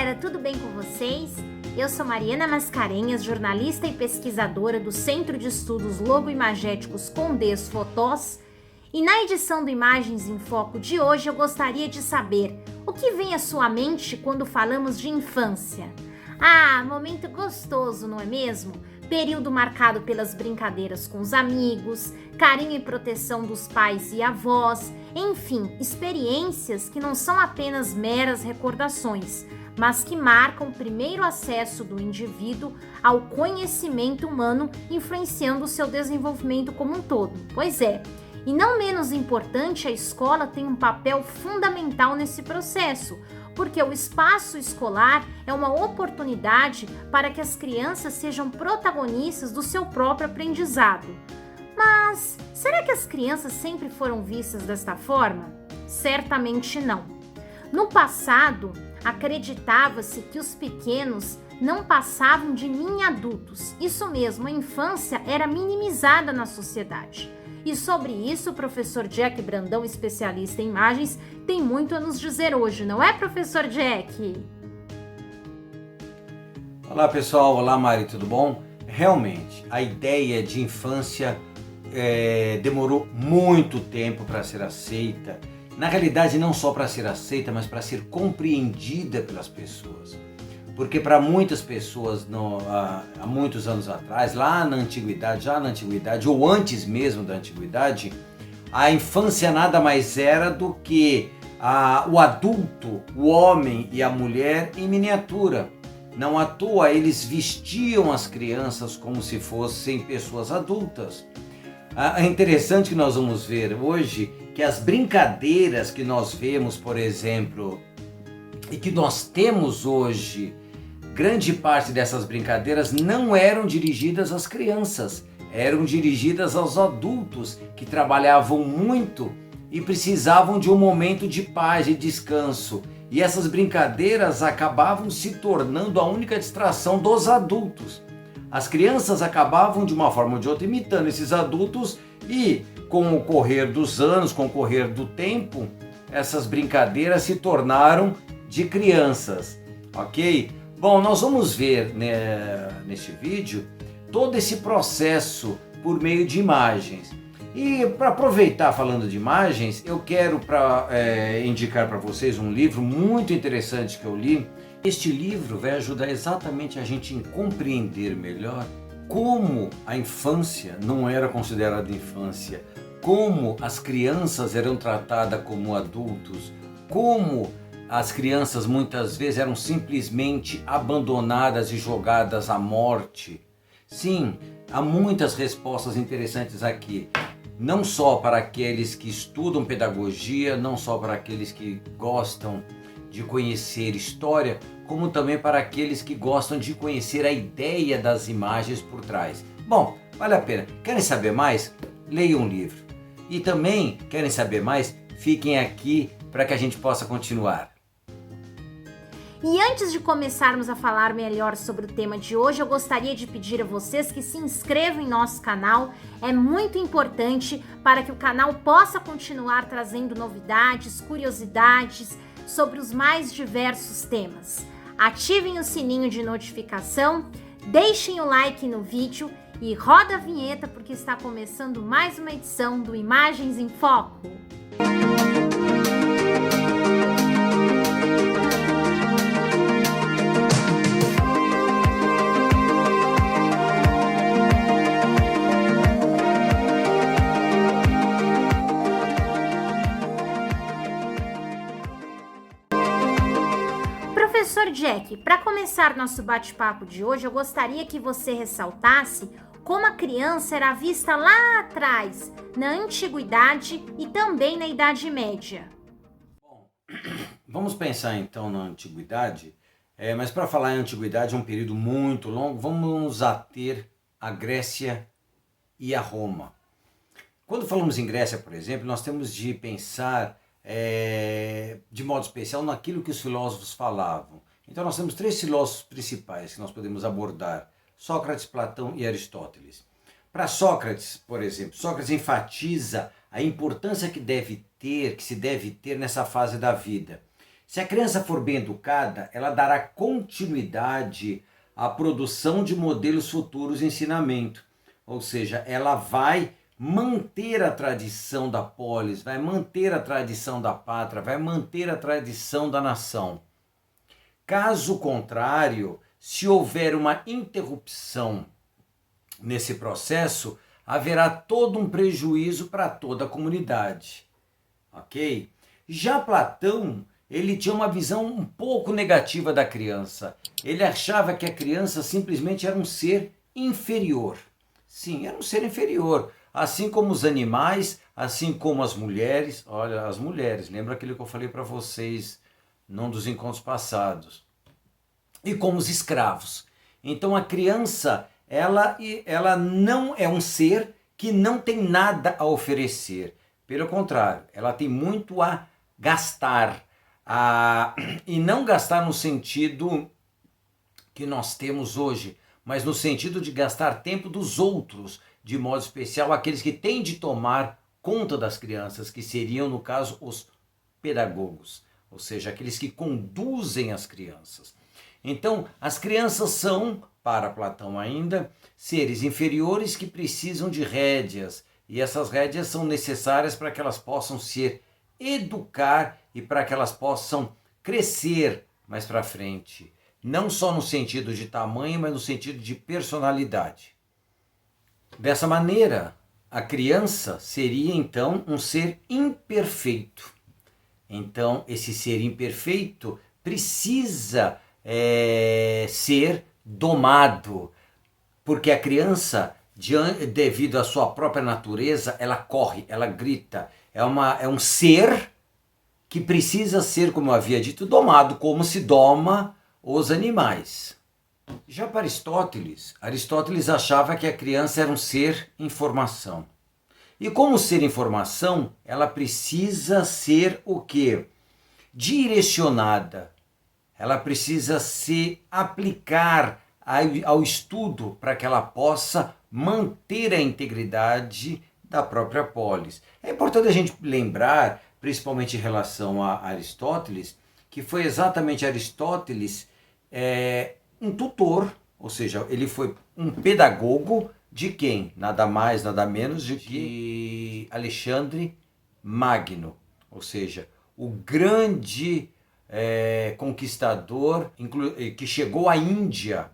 galera, tudo bem com vocês? Eu sou Mariana Mascarenhas, jornalista e pesquisadora do Centro de Estudos Logoimagéticos Condés Fotós, e na edição do Imagens em Foco de hoje eu gostaria de saber o que vem à sua mente quando falamos de infância. Ah, momento gostoso, não é mesmo? Período marcado pelas brincadeiras com os amigos, carinho e proteção dos pais e avós, enfim, experiências que não são apenas meras recordações, mas que marcam o primeiro acesso do indivíduo ao conhecimento humano, influenciando o seu desenvolvimento como um todo. Pois é, e não menos importante, a escola tem um papel fundamental nesse processo, porque o espaço escolar é uma oportunidade para que as crianças sejam protagonistas do seu próprio aprendizado. Mas será que as crianças sempre foram vistas desta forma? Certamente não. No passado, acreditava-se que os pequenos não passavam de mini-adultos. Isso mesmo, a infância era minimizada na sociedade. E sobre isso, o professor Jack Brandão, especialista em imagens, tem muito a nos dizer hoje, não é, professor Jack? Olá pessoal, olá Mari, tudo bom? Realmente, a ideia de infância demorou muito tempo para ser aceita. Na realidade, não só para ser aceita, mas para ser compreendida pelas pessoas. Porque para muitas pessoas, há muitos anos atrás, já na antiguidade, ou antes mesmo da antiguidade, a infância nada mais era do que o adulto, o homem e a mulher em miniatura. Não à toa eles vestiam as crianças como se fossem pessoas adultas. É interessante que nós vamos ver hoje que as brincadeiras que nós vemos, por exemplo, e que nós temos hoje, grande parte dessas brincadeiras não eram dirigidas às crianças, eram dirigidas aos adultos que trabalhavam muito e precisavam de um momento de paz e descanso. E essas brincadeiras acabavam se tornando a única distração dos adultos. As crianças acabavam de uma forma ou de outra imitando esses adultos e com o correr dos anos, com o correr do tempo, essas brincadeiras se tornaram de crianças, ok? Bom, nós vamos ver neste vídeo todo esse processo por meio de imagens. E para aproveitar falando de imagens, eu quero indicar para vocês um livro muito interessante que eu li. Este livro vai ajudar exatamente a gente a compreender melhor como a infância não era considerada infância, como as crianças eram tratadas como adultos, como as crianças muitas vezes eram simplesmente abandonadas e jogadas à morte. Sim, há muitas respostas interessantes aqui. Não só para aqueles que estudam pedagogia, não só para aqueles que gostam de conhecer história, como também para aqueles que gostam de conhecer a ideia das imagens por trás. Bom, vale a pena. Querem saber mais? Leiam um livro. E também, querem saber mais? Fiquem aqui para que a gente possa continuar. E antes de começarmos a falar melhor sobre o tema de hoje, eu gostaria de pedir a vocês que se inscrevam em nosso canal. É muito importante para que o canal possa continuar trazendo novidades, curiosidades sobre os mais diversos temas. Ativem o sininho de notificação, deixem o like no vídeo e roda a vinheta porque está começando mais uma edição do Imagens em Foco. Professor Jack, para começar nosso bate-papo de hoje, eu gostaria que você ressaltasse como a criança era vista lá atrás, na antiguidade e também na Idade Média. Bom, vamos pensar então na antiguidade, mas para falar em antiguidade é um período muito longo, vamos nos ater à Grécia e a Roma. Quando falamos em Grécia, por exemplo, nós temos de pensar de modo especial naquilo que os filósofos falavam. Então nós temos três filósofos principais que nós podemos abordar: Sócrates, Platão e Aristóteles. Para Sócrates, por exemplo, Sócrates enfatiza a importância que se deve ter nessa fase da vida. Se a criança for bem educada, ela dará continuidade à produção de modelos futuros de ensinamento. Ou seja, ela vai manter a tradição da polis, vai manter a tradição da pátria, vai manter a tradição da nação. Caso contrário, se houver uma interrupção nesse processo, haverá todo um prejuízo para toda a comunidade. Ok? Já Platão, ele tinha uma visão um pouco negativa da criança. Ele achava que a criança simplesmente era um ser inferior. Sim, era um ser inferior. Assim como os animais, assim como as mulheres. Olha, as mulheres, lembra aquilo que eu falei para vocês num dos encontros passados. E como os escravos. Então a criança, ela não é um ser que não tem nada a oferecer. Pelo contrário, ela tem muito a gastar. E não gastar no sentido que nós temos hoje, mas no sentido de gastar tempo dos outros, de modo especial aqueles que têm de tomar conta das crianças, que seriam, no caso, os pedagogos, ou seja, aqueles que conduzem as crianças. Então, as crianças são, para Platão ainda, seres inferiores que precisam de rédeas, e essas rédeas são necessárias para que elas possam se educar e para que elas possam crescer mais para frente. Não só no sentido de tamanho, mas no sentido de personalidade. Dessa maneira, a criança seria então um ser imperfeito. Então, esse ser imperfeito precisa ser domado, porque a criança, devido à sua própria natureza, ela corre, ela grita. É um ser que precisa ser, como eu havia dito, domado, como se doma os animais. Já para Aristóteles achava que a criança era um ser em formação. E como ser em formação, ela precisa ser o quê? Direcionada. Ela precisa se aplicar ao estudo para que ela possa manter a integridade da própria polis. É importante a gente lembrar, principalmente em relação a Aristóteles, que foi exatamente Aristóteles um tutor, ou seja, ele foi um pedagogo de quem? Nada mais, nada menos de que Alexandre Magno, ou seja, o grande conquistador que chegou à Índia,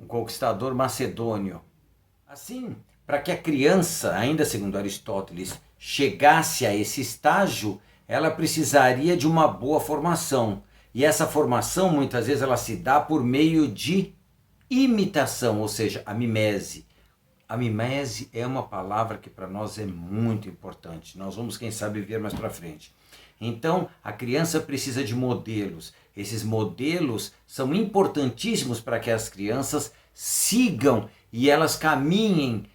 um conquistador macedônio. Assim, para que a criança, ainda segundo Aristóteles, chegasse a esse estágio, ela precisaria de uma boa formação. E essa formação, muitas vezes, ela se dá por meio de imitação, ou seja, a mimese. A mimese é uma palavra que para nós é muito importante. Nós vamos, quem sabe, ver mais para frente. Então, a criança precisa de modelos. Esses modelos são importantíssimos para que as crianças sigam e elas caminhem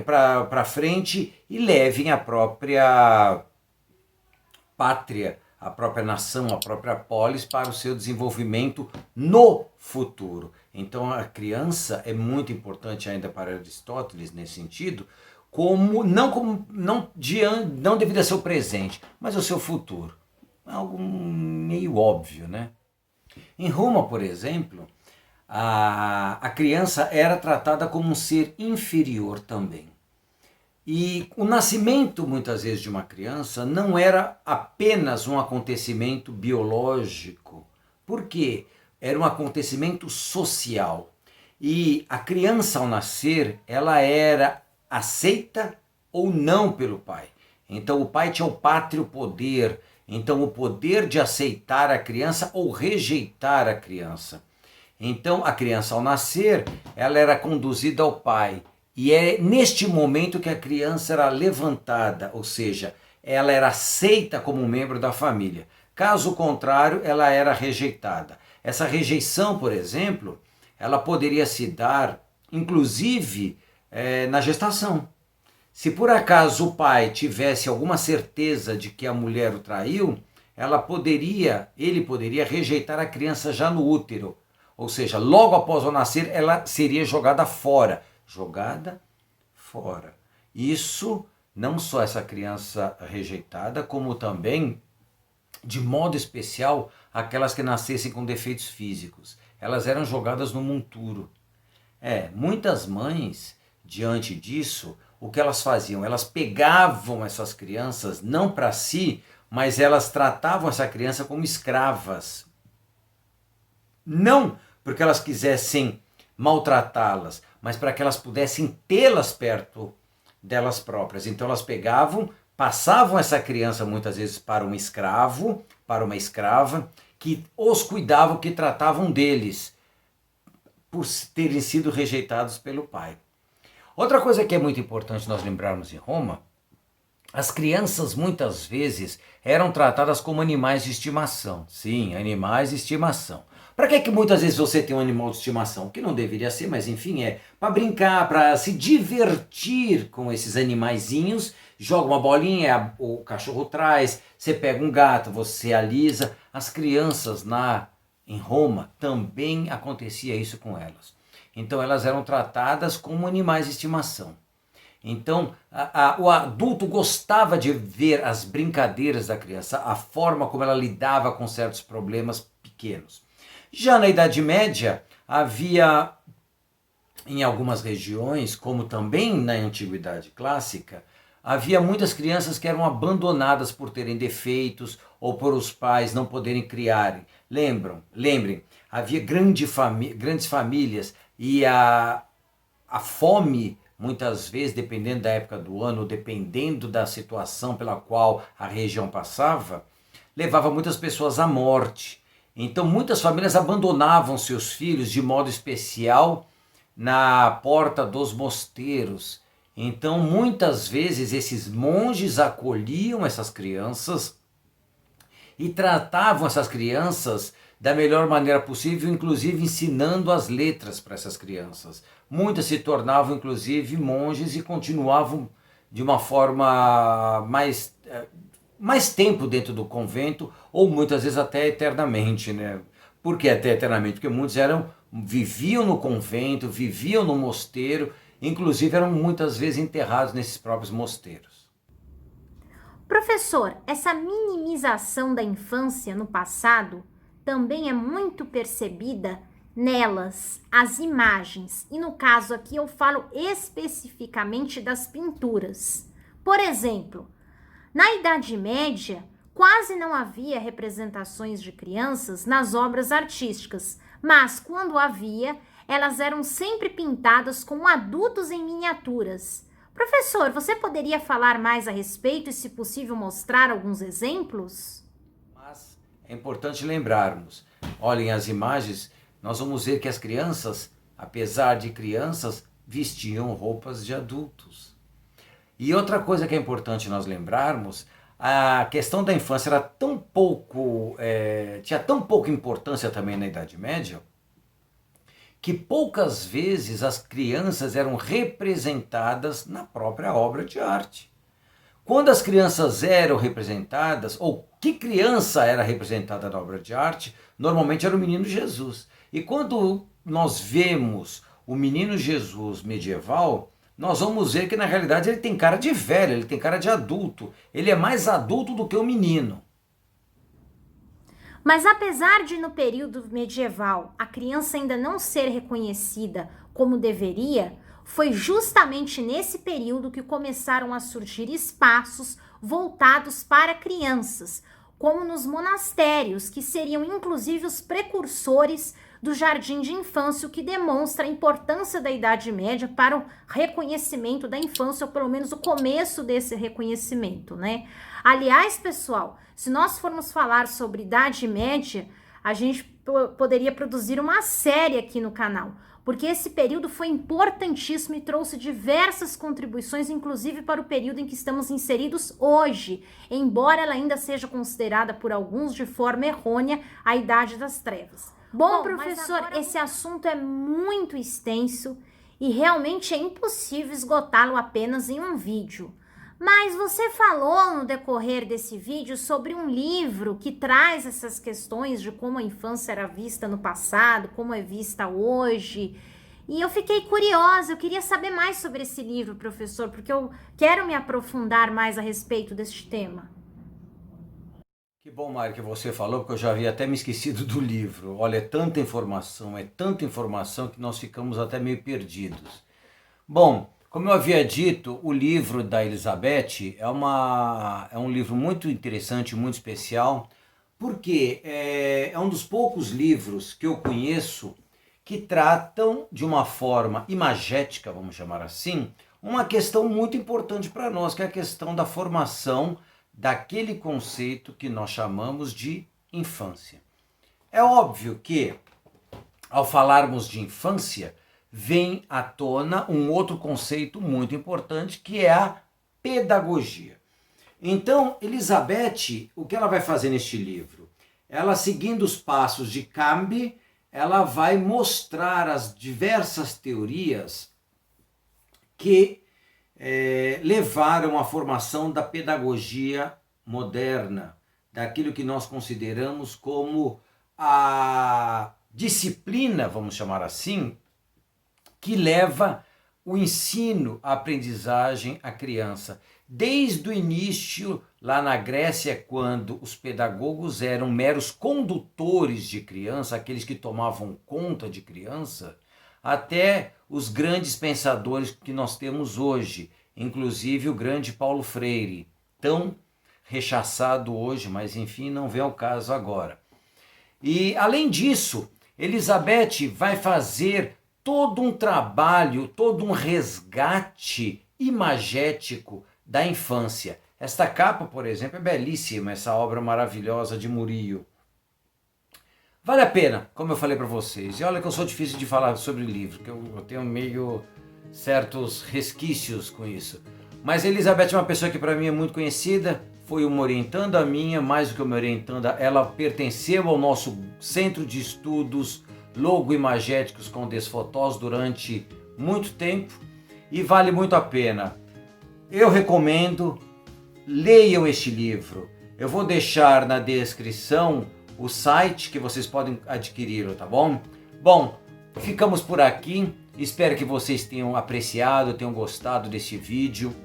para frente e levem a própria pátria, a própria nação, a própria polis para o seu desenvolvimento no futuro. Então a criança é muito importante ainda para Aristóteles nesse sentido, não devido ao seu presente, mas ao seu futuro. Algo meio óbvio, né? Em Roma, por exemplo, a criança era tratada como um ser inferior também. E o nascimento, muitas vezes, de uma criança não era apenas um acontecimento biológico. Por quê? Era um acontecimento social. E a criança, ao nascer, ela era aceita ou não pelo pai. Então o pai tinha o pátrio poder, então o poder de aceitar a criança ou rejeitar a criança. Então a criança, ao nascer, ela era conduzida ao pai. E é neste momento que a criança era levantada, ou seja, ela era aceita como um membro da família. Caso contrário, ela era rejeitada. Essa rejeição, por exemplo, ela poderia se dar, inclusive, na gestação. Se por acaso o pai tivesse alguma certeza de que a mulher o traiu, ele poderia rejeitar a criança já no útero. Ou seja, logo após o nascer, ela seria jogada fora. Jogada fora. Isso, não só essa criança rejeitada, como também de modo especial aquelas que nascessem com defeitos físicos. Elas eram jogadas no monturo. Muitas mães, diante disso, o que elas faziam? Elas pegavam essas crianças, não para si, mas elas tratavam essa criança como escravas. Não porque elas quisessem maltratá-las, mas para que elas pudessem tê-las perto delas próprias. Então elas pegavam, passavam essa criança muitas vezes para um escravo, para uma escrava, que os cuidavam, que tratavam deles, por terem sido rejeitados pelo pai. Outra coisa que é muito importante nós lembrarmos em Roma, as crianças muitas vezes eram tratadas como animais de estimação. Sim, animais de estimação. Para que muitas vezes você tem um animal de estimação? Que não deveria ser, mas enfim, para brincar, para se divertir com esses animaizinhos. Joga uma bolinha, o cachorro traz, você pega um gato, você alisa. As crianças em Roma também acontecia isso com elas. Então elas eram tratadas como animais de estimação. Então o adulto gostava de ver as brincadeiras da criança, a forma como ela lidava com certos problemas pequenos. Já na Idade Média, havia em algumas regiões, como também na Antiguidade Clássica, havia muitas crianças que eram abandonadas por terem defeitos ou por os pais não poderem criarem. Lembrem, havia grandes famílias e a fome, muitas vezes, dependendo da época do ano, dependendo da situação pela qual a região passava, levava muitas pessoas à morte. Então muitas famílias abandonavam seus filhos, de modo especial, na porta dos mosteiros. Então muitas vezes esses monges acolhiam essas crianças e tratavam essas crianças da melhor maneira possível, inclusive ensinando as letras para essas crianças. Muitas se tornavam inclusive monges e continuavam de uma forma mais tempo dentro do convento, ou muitas vezes até eternamente, né? Por que até eternamente? Porque muitos viviam no convento, viviam no mosteiro, inclusive eram muitas vezes enterrados nesses próprios mosteiros. Professor, essa minimização da infância no passado também é muito percebida nelas, as imagens, e no caso aqui eu falo especificamente das pinturas. Por exemplo, na Idade Média, quase não havia representações de crianças nas obras artísticas, mas quando havia, elas eram sempre pintadas com adultos em miniaturas. Professor, você poderia falar mais a respeito e, se possível, mostrar alguns exemplos? Mas é importante lembrarmos, olhem as imagens, nós vamos ver que as crianças, apesar de crianças, vestiam roupas de adultos. E outra coisa que é importante nós lembrarmos, a questão da infância era tinha tão pouca importância também na Idade Média, que poucas vezes as crianças eram representadas na própria obra de arte. Quando as crianças eram representadas, ou que criança era representada na obra de arte, normalmente era o menino Jesus. E quando nós vemos o menino Jesus medieval, nós vamos ver que na realidade ele tem cara de velho, ele tem cara de adulto. Ele é mais adulto do que o menino. Mas apesar de no período medieval a criança ainda não ser reconhecida como deveria, foi justamente nesse período que começaram a surgir espaços voltados para crianças, como nos monastérios, que seriam inclusive os precursores do jardim de infância, o que demonstra a importância da Idade Média para o reconhecimento da infância, ou pelo menos o começo desse reconhecimento, né? Aliás, pessoal, se nós formos falar sobre Idade Média, a gente poderia produzir uma série aqui no canal, porque esse período foi importantíssimo e trouxe diversas contribuições, inclusive para o período em que estamos inseridos hoje, embora ela ainda seja considerada por alguns de forma errônea a Idade das Trevas. Bom, professor, esse assunto é muito extenso e realmente é impossível esgotá-lo apenas em um vídeo. Mas você falou no decorrer desse vídeo sobre um livro que traz essas questões de como a infância era vista no passado, como é vista hoje. E eu fiquei curiosa, eu queria saber mais sobre esse livro, professor, porque eu quero me aprofundar mais a respeito deste tema. Que bom, Mário, que você falou, porque eu já havia até me esquecido do livro. Olha, é tanta informação que nós ficamos até meio perdidos. Bom, como eu havia dito, o livro da Elizabeth é um livro muito interessante, muito especial, porque é um dos poucos livros que eu conheço que tratam de uma forma imagética, vamos chamar assim, uma questão muito importante para nós, que é a questão da formação daquele conceito que nós chamamos de infância. É óbvio que, ao falarmos de infância, vem à tona um outro conceito muito importante, que é a pedagogia. Então, Elizabeth, o que ela vai fazer neste livro? Ela, seguindo os passos de Cambe, ela vai mostrar as diversas teorias que levaram à formação da pedagogia moderna, daquilo que nós consideramos como a disciplina, vamos chamar assim, que leva o ensino, a aprendizagem à criança. Desde o início, lá na Grécia, quando os pedagogos eram meros condutores de criança, aqueles que tomavam conta de criança, até os grandes pensadores que nós temos hoje, inclusive o grande Paulo Freire, tão rechaçado hoje, mas enfim, não vem ao caso agora. E além disso, Elizabeth vai fazer todo um trabalho, todo um resgate imagético da infância. Esta capa, por exemplo, é belíssima, essa obra maravilhosa de Murillo. Vale a pena, como eu falei para vocês. E olha que eu sou difícil de falar sobre livro, que eu tenho meio certos resquícios com isso. Mas Elizabeth é uma pessoa que para mim é muito conhecida, foi uma orientanda minha, mais do que uma orientanda, ela pertenceu ao nosso Centro de Estudos Logo-Imagéticos com Desfotós durante muito tempo e vale muito a pena. Eu recomendo, leiam este livro. Eu vou deixar na descrição o site que vocês podem adquiri-lo, tá bom? Bom, ficamos por aqui. Espero que vocês tenham apreciado, tenham gostado desse vídeo.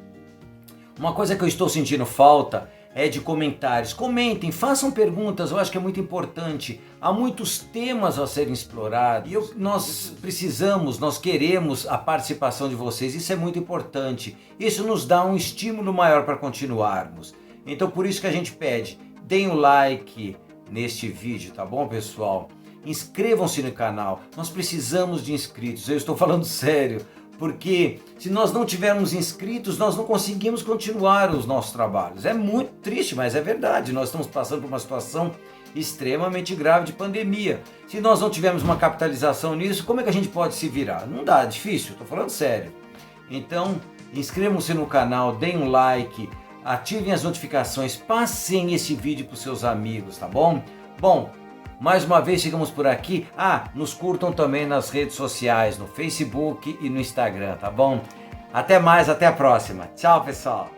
Uma coisa que eu estou sentindo falta é de comentários. Comentem, façam perguntas, eu acho que é muito importante. Há muitos temas a serem explorados e nós queremos a participação de vocês. Isso é muito importante. Isso nos dá um estímulo maior para continuarmos. Então por isso que a gente pede, deem o like neste vídeo, tá bom, pessoal? Inscrevam-se no canal, nós precisamos de inscritos, eu estou falando sério, porque se nós não tivermos inscritos, nós não conseguimos continuar os nossos trabalhos. É muito triste, mas é verdade, nós estamos passando por uma situação extremamente grave de pandemia. Se nós não tivermos uma capitalização nisso, como é que a gente pode se virar? Não dá, é difícil, estou falando sério. Então, inscrevam-se no canal, deem um like, ativem as notificações, passem esse vídeo para os seus amigos, tá bom? Bom, mais uma vez ficamos por aqui. Nos curtam também nas redes sociais, no Facebook e no Instagram, tá bom? Até mais, até a próxima. Tchau, pessoal!